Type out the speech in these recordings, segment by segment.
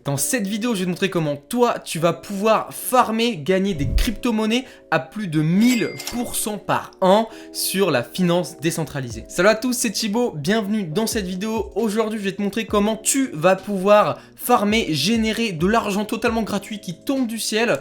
Dans cette vidéo, je vais te montrer comment toi, tu vas pouvoir farmer, gagner des crypto-monnaies à plus de 1000% par an sur la finance décentralisée. Salut à tous, c'est Thibaut, bienvenue dans cette vidéo. Aujourd'hui, je vais te montrer comment tu vas pouvoir farmer, générer de l'argent totalement gratuit qui tombe du ciel.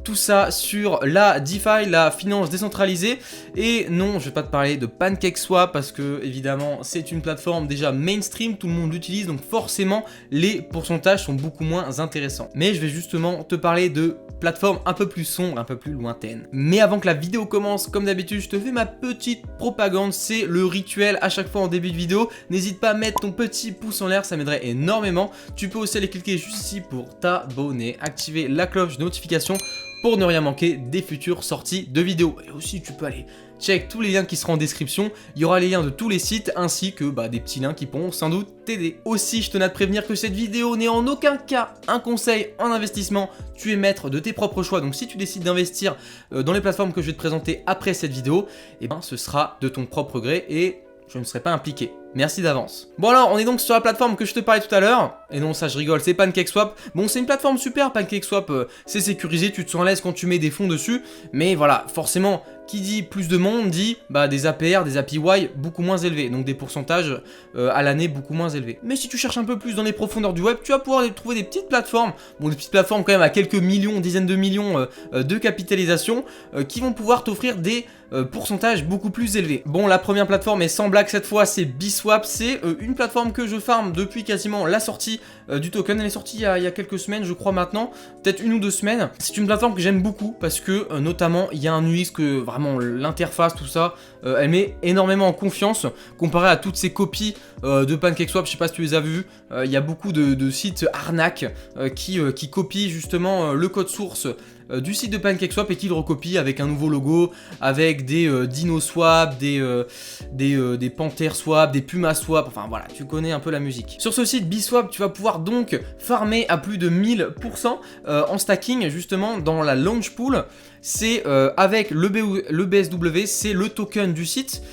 Tout ça sur la DeFi, la finance décentralisée. Et non, je vais pas te parler de PancakeSwap parce que évidemment c'est une plateforme déjà mainstream, tout le monde l'utilise, donc forcément les pourcentages sont beaucoup moins intéressants. Mais je vais justement te parler de plateformes un peu plus sombres, un peu plus lointaines. Mais avant que la vidéo commence, comme d'habitude, je te fais ma petite propagande, c'est le rituel à chaque fois en début de vidéo. N'hésite pas à mettre ton petit pouce en l'air, ça m'aiderait énormément. Tu peux aussi aller cliquer juste ici pour t'abonner, activer la cloche de notification pour ne rien manquer des futures sorties de vidéos. Et aussi tu peux aller check tous les liens qui seront en description, il y aura les liens de tous les sites ainsi que des petits liens qui pourront sans doute t'aider. Aussi je tenais à te prévenir que cette vidéo n'est en aucun cas un conseil en investissement, tu es maître de tes propres choix, donc si tu décides d'investir dans les plateformes que je vais te présenter après cette vidéo, et ce sera de ton propre gré et je ne serai pas impliqué. Merci d'avance. Bon alors, on est donc sur la plateforme que je te parlais tout à l'heure. Et non, ça je rigole, c'est PancakeSwap. Bon, c'est une plateforme super, PancakeSwap, c'est sécurisé, tu te sens à l'aise quand tu mets des fonds dessus. Mais voilà, forcément, qui dit plus de monde dit des APR, des APY beaucoup moins élevés. Donc des pourcentages à l'année beaucoup moins élevés. Mais si tu cherches un peu plus dans les profondeurs du web, tu vas pouvoir trouver des petites plateformes. Bon, des petites plateformes quand même à quelques millions, dizaines de millions de capitalisation qui vont pouvoir t'offrir des pourcentages beaucoup plus élevés. Bon, la première plateforme est sans blague cette fois, c'est Biswap. C'est une plateforme que je farm depuis quasiment la sortie du token. Elle est sortie il y a quelques semaines, je crois maintenant, peut-être 1 ou 2 semaines. C'est une plateforme que j'aime beaucoup parce que notamment il y a un UX que vraiment l'interface, tout ça, elle met énormément en confiance comparé à toutes ces copies de PancakeSwap. Je sais pas si tu les as vues. Il y a beaucoup de sites arnaques qui copient justement le code source du site de PancakeSwap et qui le recopie avec un nouveau logo, avec des DinoSwap, des PanthèrSwap, des PumaSwap, enfin voilà, tu connais un peu la musique. Sur ce site Biswap, tu vas pouvoir donc farmer à plus de 1000% en stacking justement dans la launch pool. C'est avec le BSW, c'est le token du site.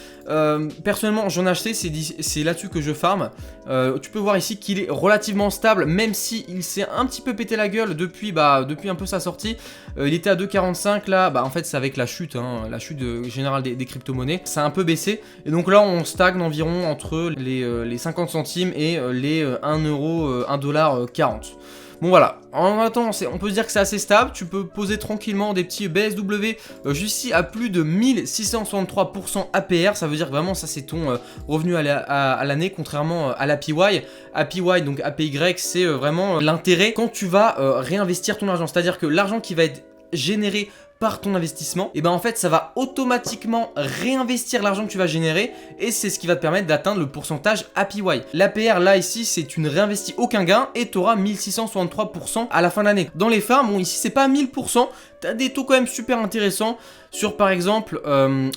Personnellement j'en ai acheté, c'est là-dessus que je farm. Tu peux voir ici qu'il est relativement stable, même si il s'est un petit peu pété la gueule depuis un peu sa sortie. Il était à 2,45 là, en fait c'est avec la chute, la chute générale des crypto-monnaies, ça a un peu baissé. Et donc là on stagne environ entre les 50 centimes et les 1,40$. Bon voilà, en attendant, on peut se dire que c'est assez stable, tu peux poser tranquillement des petits BSW juste ici à plus de 1663% APR, ça veut dire que vraiment ça c'est ton revenu à l'année contrairement à l'APY. APY, donc APY, c'est vraiment l'intérêt quand tu vas réinvestir ton argent, c'est-à-dire que l'argent qui va être généré par ton investissement, et en fait ça va automatiquement réinvestir l'argent que tu vas générer et c'est ce qui va te permettre d'atteindre le pourcentage APY. L'APR là ici c'est tu ne réinvestis aucun gain et tu auras 1663% à la fin de l'année. Dans les farms, bon ici c'est pas 1000%, tu as des taux quand même super intéressants sur par exemple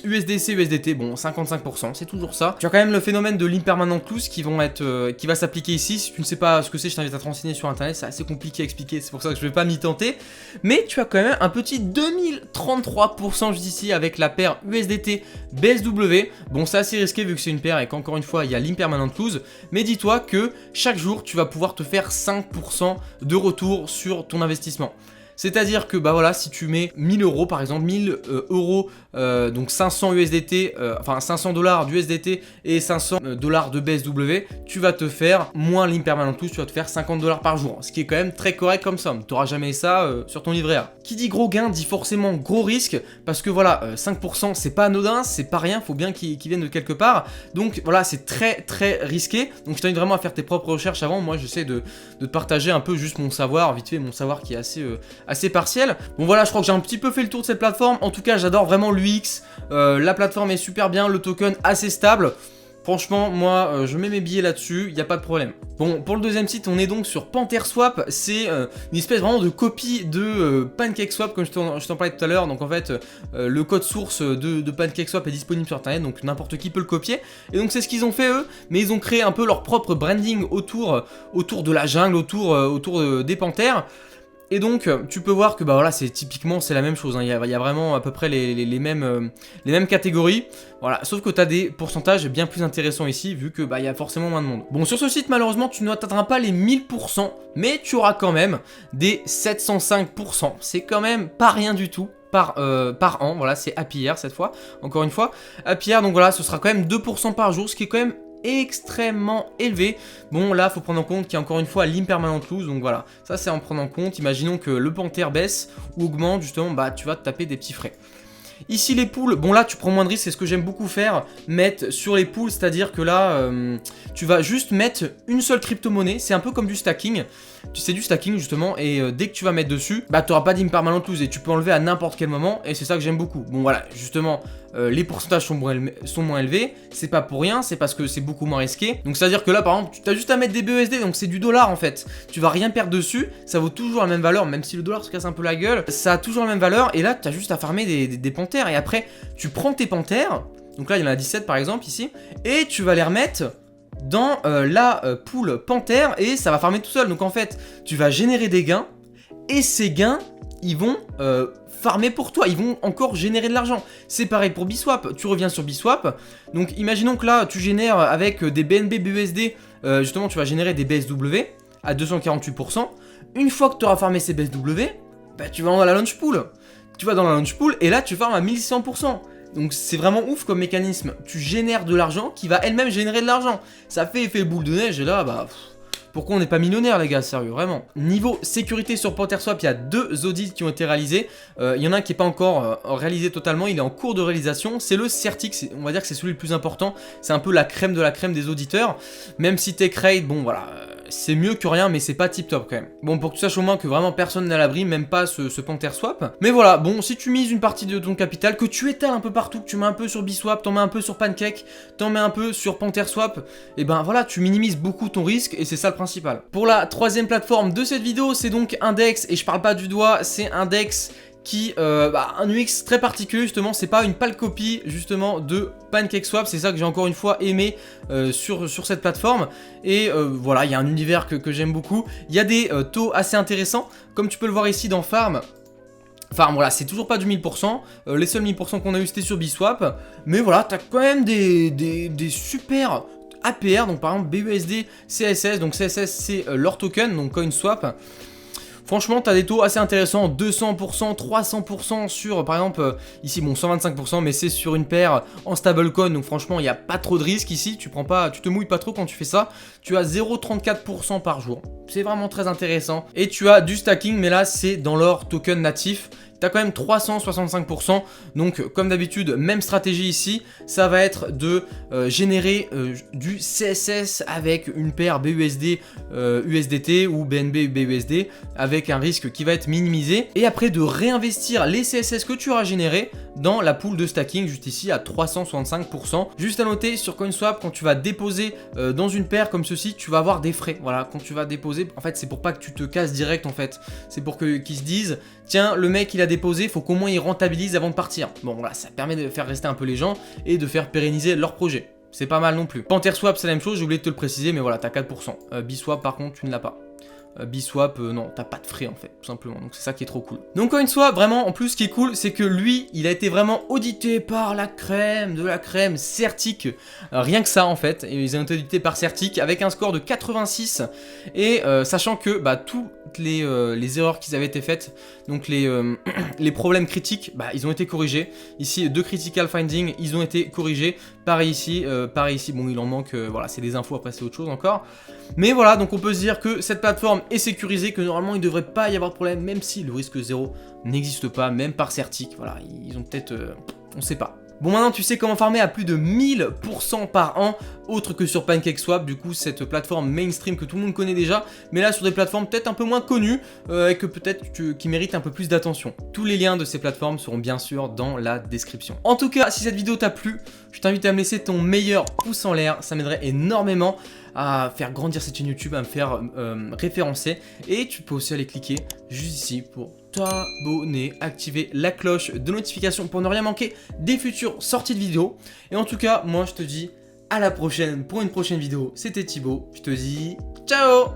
USDC, USDT, bon 55%, c'est toujours ça. Tu as quand même le phénomène de l'impermanent close qui va s'appliquer ici. Si tu ne sais pas ce que c'est, je t'invite à te renseigner sur internet, c'est assez compliqué à expliquer, c'est pour ça que je vais pas m'y tenter. Mais tu as quand même un petit 2033% juste ici avec la paire USDT BSW. Bon c'est assez risqué vu que c'est une paire et qu'encore une fois il y a l'impermanent close. Mais dis-toi que chaque jour tu vas pouvoir te faire 5% de retour sur ton investissement. C'est-à-dire que voilà, si tu mets 1000 euros par exemple, 1000 euros, donc 500 USDT, enfin 500 dollars d'USDT et 500 dollars de BSW, tu vas te faire moins l'impermanent close, tu vas te faire 50 dollars par jour, ce qui est quand même très correct comme somme. Tu n'auras jamais ça sur ton livret A. Qui dit gros gain dit forcément gros risque, parce que voilà, 5% c'est pas anodin, c'est pas rien, faut bien qu'ils viennent de quelque part. Donc voilà, c'est très très risqué. Donc je t'invite vraiment à faire tes propres recherches avant. Moi j'essaie de te partager un peu juste mon savoir, vite fait mon savoir qui est assez partiel. Bon voilà, je crois que j'ai un petit peu fait le tour de cette plateforme. En tout cas j'adore vraiment l'UX, la plateforme est super bien, le token assez stable. Franchement, moi, je mets mes billets là-dessus, il n'y a pas de problème. Bon, pour le deuxième site, on est donc sur PanthèrSwap. C'est une espèce vraiment de copie de PancakeSwap, comme je t'en parlais tout à l'heure. Donc en fait, le code source de PancakeSwap est disponible sur Internet, donc n'importe qui peut le copier. Et donc c'est ce qu'ils ont fait eux, mais ils ont créé un peu leur propre branding autour de la jungle, autour des panthères. Et donc, tu peux voir que bah voilà, c'est typiquement c'est la même chose. Hein. Il y a vraiment à peu près les mêmes catégories. Voilà, sauf que tu as des pourcentages bien plus intéressants ici, vu que bah il y a forcément moins de monde. Bon, sur ce site, malheureusement, tu n'atteindras pas les 1000%, mais tu auras quand même des 705%. C'est quand même pas rien du tout. Par an, voilà, c'est Happy Year cette fois, encore une fois, Happy Year, donc voilà, ce sera quand même 2% par jour, ce qui est quand même extrêmement élevé. Bon, là, faut prendre en compte qu'il y a encore une fois l'impermanent lose, donc voilà, ça c'est en prendre en compte. Imaginons que le panthère baisse ou augmente, justement, bah tu vas te taper des petits frais. Ici les poules, bon là tu prends moins de risques, c'est ce que j'aime beaucoup faire, mettre sur les poules, c'est-à-dire que là tu vas juste mettre une seule crypto-monnaie, c'est un peu comme du stacking, c'est du stacking justement, et dès que tu vas mettre dessus, bah tu n'auras pas d'impermanent lose et tu peux enlever à n'importe quel moment, et c'est ça que j'aime beaucoup. Bon voilà, justement, les pourcentages sont moins élevés, c'est pas pour rien, c'est parce que c'est beaucoup moins risqué, donc c'est-à-dire que là par exemple, tu as juste à mettre des BUSD, donc c'est du dollar en fait, tu vas rien perdre dessus, ça vaut toujours la même valeur, même si le dollar se casse un peu la gueule, ça a toujours la même valeur, et là tu as juste à farmer des panthères, et après tu prends tes panthères, donc là il y en a 17 par exemple ici, et tu vas les remettre dans la pool panthère, et ça va farmer tout seul, donc en fait tu vas générer des gains, et ces gains ils vont farmer pour toi, ils vont encore générer de l'argent. C'est pareil pour Biswap, tu reviens sur Biswap, donc imaginons que là tu génères avec des BNB BUSD, justement tu vas générer des BSW à 248%, une fois que tu auras farmé ces BSW, bah tu vas dans la launch pool. Tu vas dans la launch pool et là tu farmes à 1100%. Donc c'est vraiment ouf comme mécanisme. Tu génères de l'argent qui va elle-même générer de l'argent. Ça fait effet boule de neige et là bah... Pourquoi on n'est pas millionnaire les gars, sérieux, vraiment. Niveau sécurité sur PantherSwap, il y a 2 audits qui ont été réalisés. Il y en a un qui n'est pas encore réalisé totalement, il est en cours de réalisation. C'est le Certic, on va dire que c'est celui le plus important. C'est un peu la crème de la crème des auditeurs. Même si TechRate, bon voilà, c'est mieux que rien, mais c'est pas tip top quand même. Bon, pour que tu saches au moins que vraiment personne n'est à l'abri, même pas ce PantherSwap. Mais voilà, bon, si tu mises une partie de ton capital, que tu étales un peu partout, que tu mets un peu sur Biswap, t'en mets un peu sur Pancake, t'en mets un peu sur PantherSwap, et ben voilà, tu minimises beaucoup ton risque et c'est ça le principal. Pour la troisième plateforme de cette vidéo, c'est donc Index, et je parle pas du doigt, c'est Index qui un UX très particulier justement, c'est pas une pâle copie justement de PancakeSwap, c'est ça que j'ai encore une fois aimé sur cette plateforme, et voilà, il y a un univers que j'aime beaucoup, il y a des taux assez intéressants, comme tu peux le voir ici dans Farm. Enfin voilà, c'est toujours pas du 1000%, les seuls 1000% qu'on a eu c'était sur Biswap, mais voilà, t'as quand même des super APR, donc par exemple BUSD, CSS, donc CSS c'est leur token, donc CoinSwap. Franchement, tu as des taux assez intéressants, 200%, 300% sur, par exemple, ici, bon, 125%, mais c'est sur une paire en stablecoin, donc franchement, il n'y a pas trop de risque ici, tu te mouilles pas trop quand tu fais ça. Tu as 0,34% par jour, c'est vraiment très intéressant. Et tu as du stacking, mais là, c'est dans leur token natif. Tu as quand même 365%, donc comme d'habitude, même stratégie ici, ça va être de générer du CSS avec une paire BUSD USDT ou BNB BUSD avec un risque qui va être minimisé, et après de réinvestir les CSS que tu auras générés dans la pool de stacking juste ici à 365%. Juste à noter sur CoinSwap, quand tu vas déposer dans une paire comme ceci, tu vas avoir des frais. Voilà, quand tu vas déposer, en fait c'est pour pas que tu te casses direct en fait, c'est pour qu'ils se disent tiens, le mec il a déposé, faut qu'au moins il rentabilise avant de partir. Bon voilà, ça permet de faire rester un peu les gens et de faire pérenniser leur projet. C'est pas mal non plus. PantherSwap c'est la même chose, j'ai oublié de te le préciser, mais voilà, t'as 4%. Biswap par contre tu ne l'as pas. Biswap, non, t'as pas de frais en fait, tout simplement, donc c'est ça qui est trop cool. Donc CoinSwap, vraiment, en plus ce qui est cool, c'est que lui, il a été vraiment audité par la crème de la crème, Certic, rien que ça en fait, et ils ont été audités par Certic avec un score de 86, et sachant que bah, toutes les erreurs qui avaient été faites, donc les problèmes critiques, bah, ils ont été corrigés. Ici, 2 critical findings, ils ont été corrigés, pareil ici, bon il en manque, voilà, c'est des infos, après c'est autre chose encore. Mais voilà, donc on peut se dire que cette plateforme est sécurisée, que normalement il ne devrait pas y avoir de problème, même si le risque zéro n'existe pas, même par Certic, voilà, ils ont peut-être, on sait pas. Bon, maintenant tu sais comment farmer à plus de 1000% par an, autre que sur PancakeSwap, du coup cette plateforme mainstream que tout le monde connaît déjà, mais là sur des plateformes peut-être un peu moins connues, et que peut-être qui méritent un peu plus d'attention. Tous les liens de ces plateformes seront bien sûr dans la description. En tout cas, si cette vidéo t'a plu, je t'invite à me laisser ton meilleur pouce en l'air, ça m'aiderait énormément à faire grandir cette chaîne YouTube, à me faire référencer, et tu peux aussi aller cliquer juste ici pour t'abonner, activer la cloche de notification pour ne rien manquer des futures sorties de vidéos. Et en tout cas, moi je te dis à la prochaine pour une prochaine vidéo. C'était Thibaut, je te dis ciao.